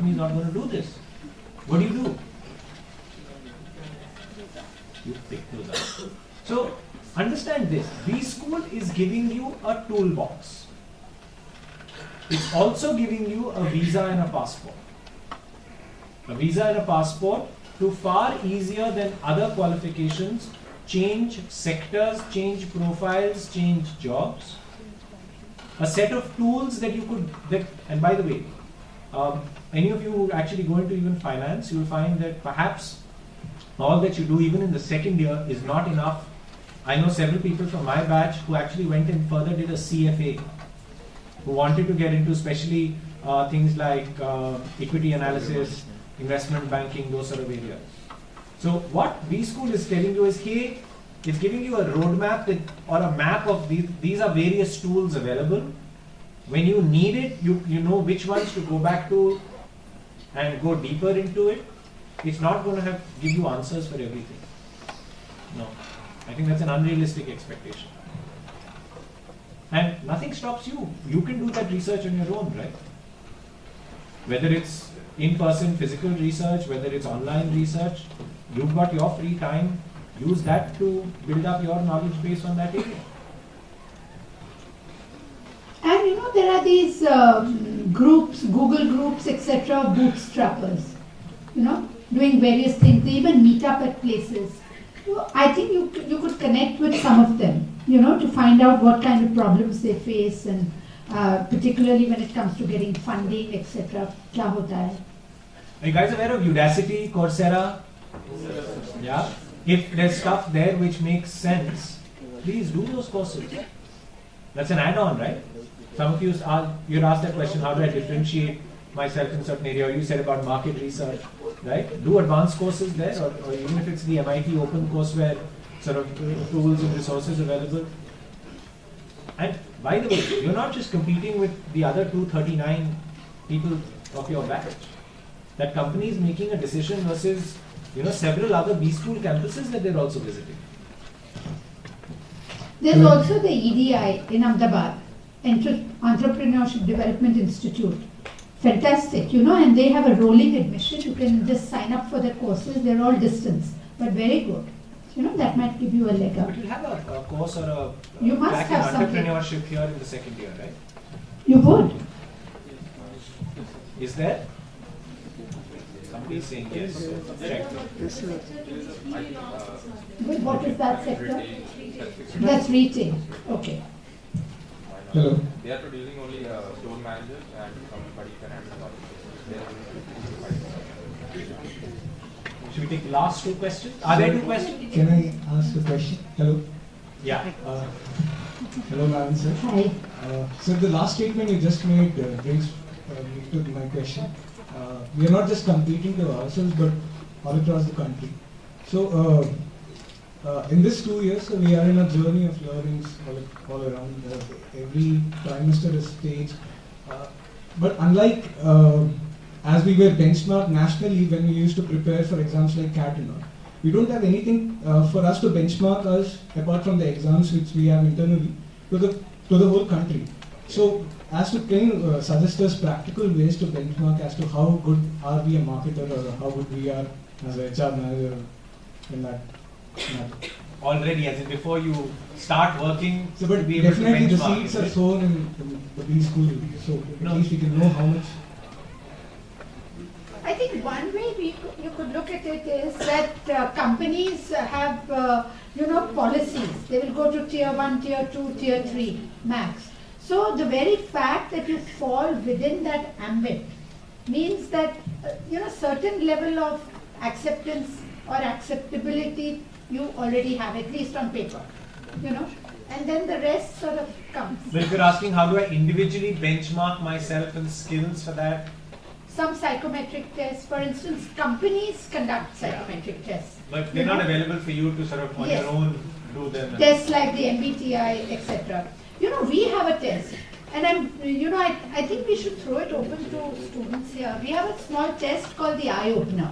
company is not going to do this. What do? You pick those up. So understand this. B-School is giving you a toolbox. It's also giving you a visa and a passport. A visa and a passport to far easier than other qualifications change sectors, change profiles, change jobs. A set of tools that you could, and by the way, any of you who actually go into even finance, you will find that perhaps all that you do even in the second year is not enough. I know several people from my batch who actually went and further did a CFA, who wanted to get into especially things like equity analysis, investment banking, those sort of areas. So what B-School is telling you is, hey, it's giving you a roadmap or a map of these are various tools available. When you need it, you know which ones to go back to and go deeper into it. It's not going to give you answers for everything. No, I think that's an unrealistic expectation. And nothing stops you. You can do that research on your own, right? Whether it's in-person physical research, whether it's online research, you've got your free time. Use that to build up your knowledge base on that area. And you know, there are these groups, Google groups, etc., bootstrappers, you know, doing various things. They even meet up at places. So I think you could connect with some of them, you know, to find out what kind of problems they face, and particularly when it comes to getting funding, etc. Kya hota hai? Are you guys aware of Udacity, Coursera? Yeah. If there's stuff there which makes sense, please do those courses. That's an add-on, right? Some of you you'd asked that question, how do I differentiate myself in a certain area? Or you said about market research, right? Do advanced courses there, or even if it's the MIT open courseware sort of tools and resources available. And by the way, you're not just competing with the other 239 people of your batch. That company is making a decision versus, you know, several other B-School campuses that they're also visiting. There's also the EDI in Ahmedabad, Entrepreneurship Development Institute. Fantastic, you know, and they have a rolling admission. You can just sign up for their courses. They're all distance, but very good. You know, that might give you a leg up. But you'll have a course or a you must track have in something. entrepreneurship here in the second year, right? You would. Is there? Somebody is saying yes. So check. What is that sector? That's retail. Okay. Hello. They are producing only store managers and somebody can handle all. Should we take the last two questions? Are there two questions? Can I ask a question? Hello. Yeah. Hello, Madam sir. Hi. So the last statement you just made brings me to my question. We are not just competing with ourselves, but all across the country. So in this 2 years, we are in a journey of learnings all around. Every trimester is staged. But unlike as we were benchmarked nationally when we used to prepare for exams like CAT and all, we don't have anything for us to benchmark us apart from the exams which we have internally to the whole country. So as to can you suggest us practical ways to benchmark as to how good are we a marketer or how good we are as a HR manager in that matter? Already, as in before you start working, So, but to be able to definitely the benchmark, seeds is are it? sown in the B-School, so No. at least we can know how much. I think one way you could look at it is that companies have, you know, policies. They will go to tier 1, tier 2, tier 3 max. So the very fact that you fall within that ambit means that, you know, certain level of acceptance or acceptability you already have, at least on paper, you know, and then the rest sort of comes. But if you're asking how do I individually benchmark myself and skills for that, Some psychometric tests, for instance, companies conduct psychometric tests. but they're not available for you to sort of on Yes. your own do them. Tests like the MBTI, etc. You know, we have a test, and I think we should throw it open to students here. We have a small test called the Eye Opener.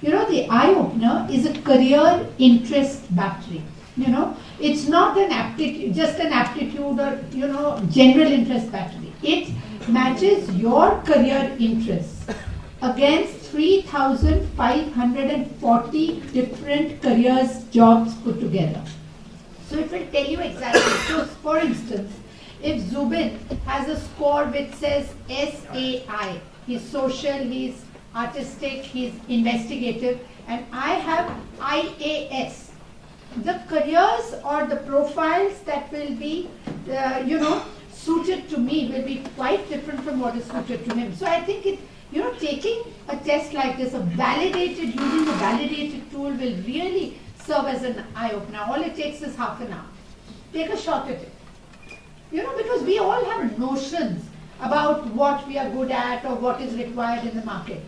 You know, the Eye Opener is a career interest battery. You know, it's not an aptitude, just an aptitude or, you know, general interest battery. It matches your career interests against 3,540 different careers, jobs put together. So it will tell you exactly. So for instance, if Zubin has a score which says SAI, he's social, he's artistic, he's investigative, and I have IAS, the careers or the profiles that will be, suited to me will be quite different from what is suited to him. So I think taking a test like this, using a validated tool will really serve as an eye-opener. All it takes is half an hour. Take a shot at it. Because we all have notions about what we are good at or what is required in the market.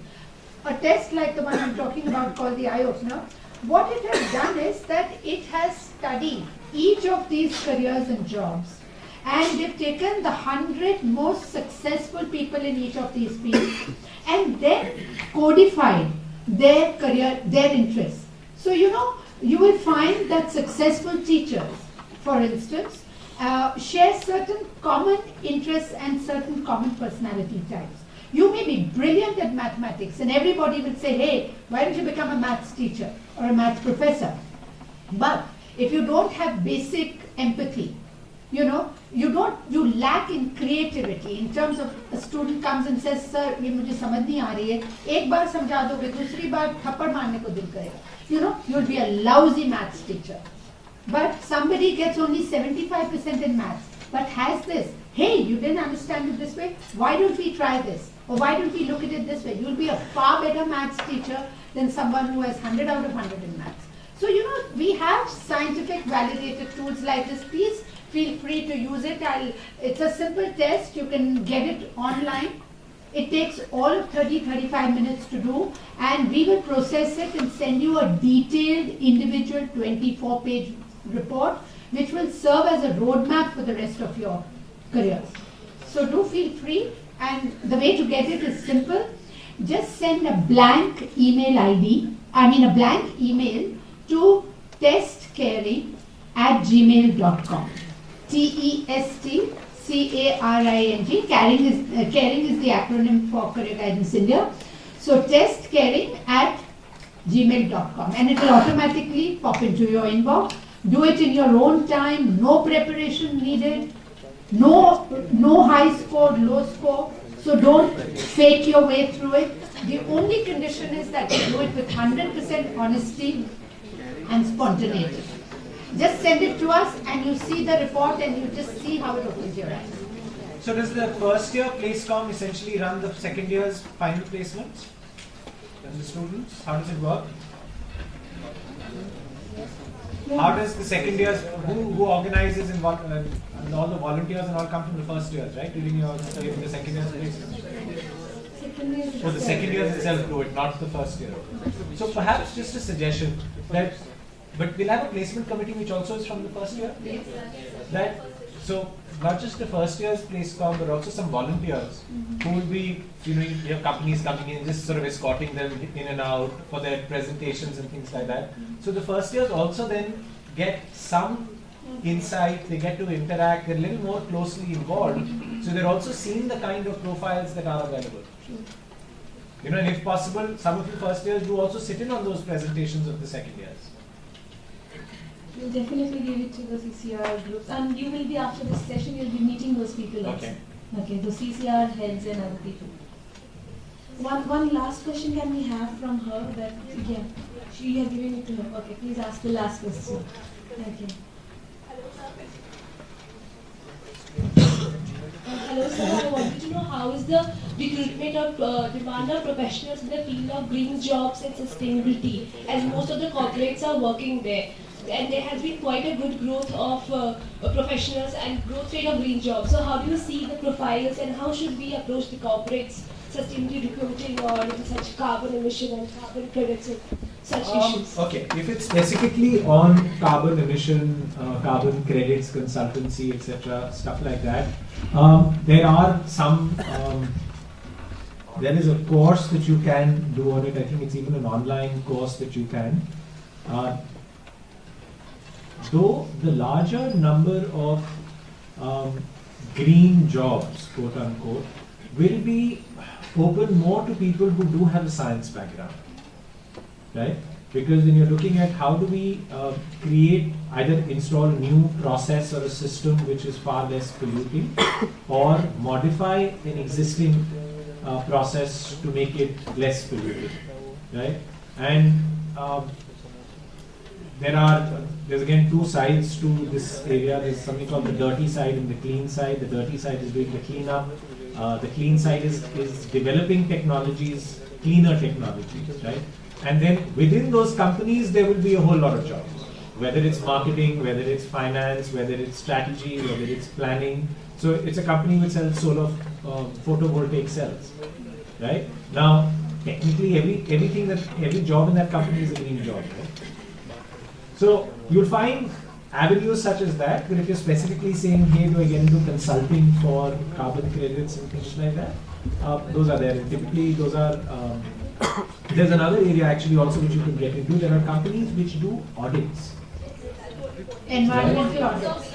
A test like the one I'm talking about called the eye-opener, what it has done is that it has studied each of these careers and jobs, and they've taken the 100 most successful people in each of these fields and then codified their career, their interests. So you will find that successful teachers, for instance, share certain common interests and certain common personality types. You may be brilliant at mathematics and everybody will say, hey, why don't you become a maths teacher or a maths professor? But if you don't have basic empathy, you lack in creativity in terms of a student comes and says, sir, ये मुझे समझ नहीं आ रही है, एक बार समझा दोगे, दूसरी बार थप्पड़ मारने को दिल करेगा. You'll be a lousy maths teacher. But somebody gets only 75% in maths, but has this, hey, you didn't understand it this way, why don't we try this? Or why don't we look at it this way? You'll be a far better maths teacher than someone who has 100 out of 100 in maths. So, we have scientific validated tools like this. Please feel free to use it. It's a simple test. You can get it online. It takes all of 30-35 minutes to do, and we will process it and send you a detailed individual 24-page report which will serve as a roadmap for the rest of your careers. So do feel free, and the way to get it is simple. Just send a blank email to testcaring@gmail.com. TESTCARING. Caring is the acronym for Career Guidance India. So testcaring@gmail.com, and it will automatically pop into your inbox. Do it in your own time. No preparation needed. No high score, low score. So don't fake your way through it. The only condition is that you do it with 100% honesty and spontaneity. Just send it to us and you see the report and you just see how it opens your eyes. So does the first year PlaceCom essentially run the second year's final placements? And the students, how does it work? How does the second years, who organizes and all the volunteers and all come from the first years, right? During the second year's placement? So the second years itself do it, not the first year. So perhaps just a suggestion that, but we'll have a placement committee which also is from the first year. So not just the first year's PlaceCom, but also some volunteers who will be, you have companies coming in, just sort of escorting them in and out for their presentations and things like that. So the first years also then get some insight, they get to interact, they're a little more closely involved. So they're also seeing the kind of profiles that are available. And if possible, some of the first years do also sit in on those presentations of the second years. We'll definitely give it to the CCR groups, and you will be, after this session, you'll be meeting those people also. Okay, the CCR heads and other people. One last question can we have from her? That you have given it to her. Okay, please ask the last question. Okay. Hello sir, I wanted to know how is the recruitment of demand of professionals in the field of green jobs and sustainability, as most of the corporates are working there. And there has been quite a good growth of professionals and growth rate of green jobs. So how do you see the profiles, and how should we approach the corporates sustainability recruiting or such carbon emission and carbon credits and such issues? Okay, if it's specifically on carbon emission, carbon credits, consultancy, etc., stuff like that, there are some, there is a course that you can do on it. I think it's even an online course that you can. Though the larger number of green jobs, quote unquote, will be open more to people who do have a science background, right? Because when you're looking at how do we create, either install a new process or a system which is far less polluting, or modify an existing process to make it less polluting, right? And there's again two sides to this area. There's something called the dirty side and the clean side. The dirty side is doing the cleanup. The clean side is developing technologies, cleaner technologies, right? And then within those companies, there will be a whole lot of jobs. Whether it's marketing, whether it's finance, whether it's strategy, whether it's planning. So it's a company which sells solar photovoltaic cells, right? Now, technically, every job in that company is a green job, right? So you'll find avenues such as that, but if you're specifically saying, hey, do I get into consulting for carbon credits and things like that, those are there. And typically, those are, there's another area actually also which you can get into. There are companies which do audits. Environmental audits.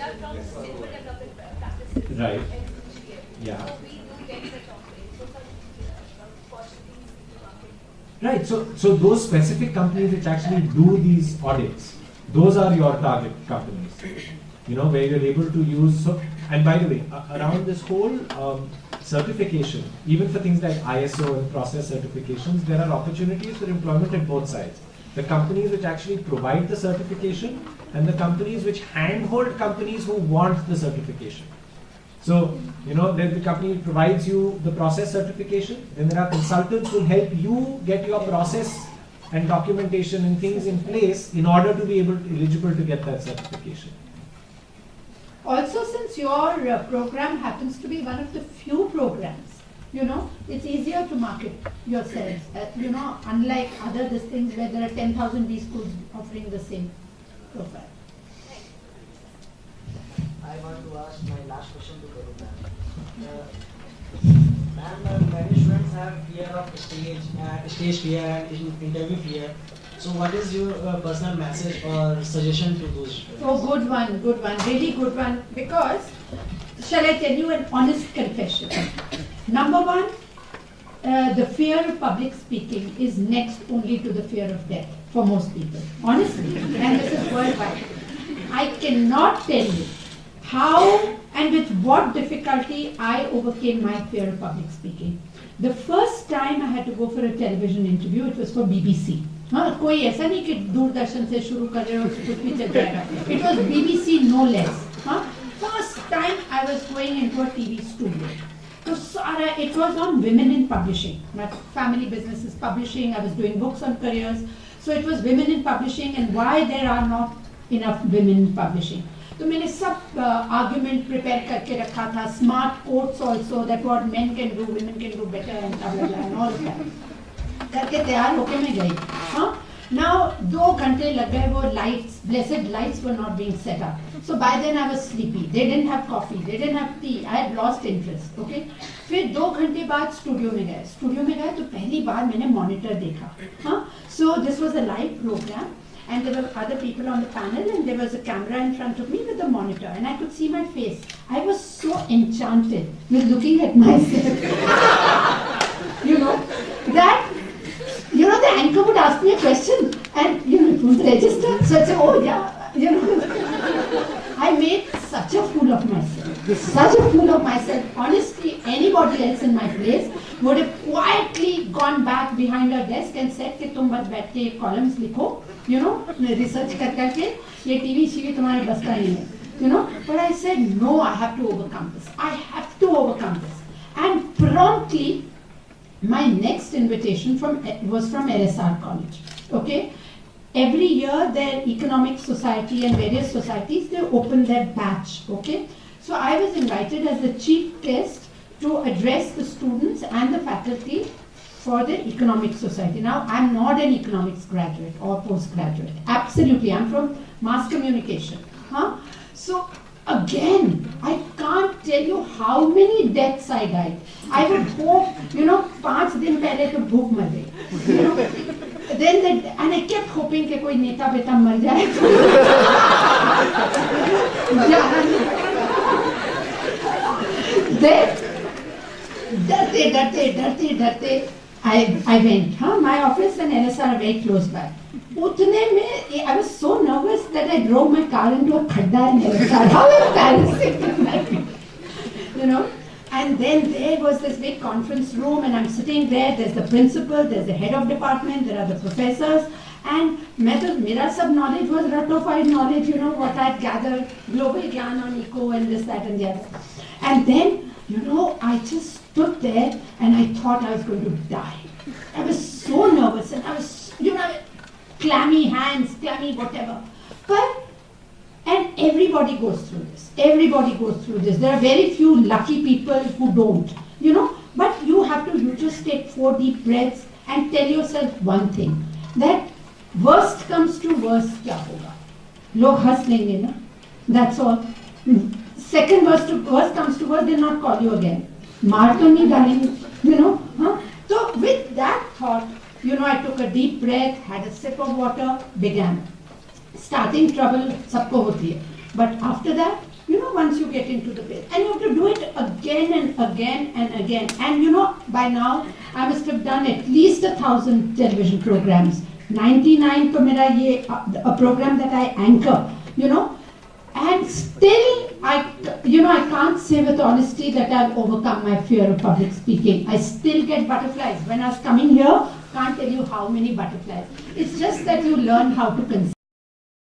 Right. Yeah. Right, so those specific companies which actually do these audits, those are your target companies, where you're able to use. So, and by the way, around this whole certification, even for things like ISO and process certifications, there are opportunities for employment at both sides. The companies which actually provide the certification and the companies which handhold companies who want the certification. So, there's the company which provides you the process certification, then there are consultants who help you get your process and documentation and things in place in order to be eligible to get that certification. Also, since your program happens to be one of the few programs, it's easier to market yourselves. Unlike other these things where there are 10,000 B schools offering the same profile. I want to ask my last question to Guru ma'am. Ma'am, many students have fear of stage fear and interview fear. So what is your personal message or suggestion to those students? Oh, good one, really good one. Because, shall I tell you an honest confession? Number one, the fear of public speaking is next only to the fear of death for most people. Honestly, and this is worldwide. I cannot tell you how and with what difficulty I overcame my fear of public speaking. The first time I had to go for a television interview, it was for BBC. कोई ऐसा नहीं कि दूरदर्शन से शुरू कर रहे हो कुछ भी चल जाएगा. It was BBC, no less. First time I was going into a TV studio. So it was on women in publishing. My family business is publishing. I was doing books on careers. So it was women in publishing and why there are not enough women in publishing. तो मैंने सब argument prepare करके रखा था. Smart quotes also that what men can do, women can do better and blah blah blah and all of that. करके तैयार होके मैं गई. Now 2 घंटे लग गए वो lights, blessed lights were not being set up. So by then I was sleepy. They didn't have coffee. They didn't have tea. I had lost interest. Okay. फिर 2 घंटे बाद स्टूडियो में गए. स्टूडियो में गए तो पहली बार मैंने मॉनिटर देखा. So this was a live program. And there were other people on the panel and there was a camera in front of me with a monitor and I could see my face. I was so enchanted with looking at myself. That, the anchor would ask me a question and, it would register. So I'd say, oh yeah, I made such a fool of myself. Honestly, anybody else in my place would have quietly gone back behind her desk and said कि तुम बस बैठ के columns लिखो, research करके ये TV CV तुम्हारे बस का नहीं है, But I said no, I have to overcome this. And promptly, my next invitation was from LSR College. Okay, every year their economic society and various societies they open their batch. Okay, so I was invited as the chief guest to address the students and the faculty for the economic society. Now, I'm not an economics graduate or postgraduate. Absolutely, I'm from mass communication. So, again, I can't tell you how many deaths I died. I would hope, 5 दिन पहले तो भूख मर गई. Then and I kept hoping कि कोई नेता बेटा मर जाए. डरते I went. My office and NSR are very close by. Utne mein, I was so nervous that I drove my car into a khadda in NSR. How embarrassing can that be? You know? And then there was this big conference room, and I'm sitting there. There's the principal, there's the head of department, there are the professors, and mera sab knowledge was ratified knowledge, you know, what I'd gathered, global gyan on eco and this, that, and the other. And then, you know, I just stood there and I thought I was going to die. I was so nervous and I was, you know, clammy hands, clammy whatever. But, and everybody goes through this. Everybody goes through this. There are very few lucky people who don't, you know. But you have to, you just take 4 deep breaths and tell yourself one thing, that worst comes to worst, kya hoga? Log has lenge na. That's all. Second worst comes to worst, they'll not call you again. Maar to nahi dalenge, you know. So with that thought, you know, I took a deep breath, had a sip of water, began. Starting trouble, sabko hoti hai. But after that, you know, once you get into the bit, and you have to do it again and again and again. And you know, by now, I must have done at least 1,000 television programs. 99 per mera ye, a program that I anchor, you know. And still, I can't say with honesty that I've overcome my fear of public speaking. I still get butterflies. When I was coming here, can't tell you how many butterflies. It's just that you learn how to conceive.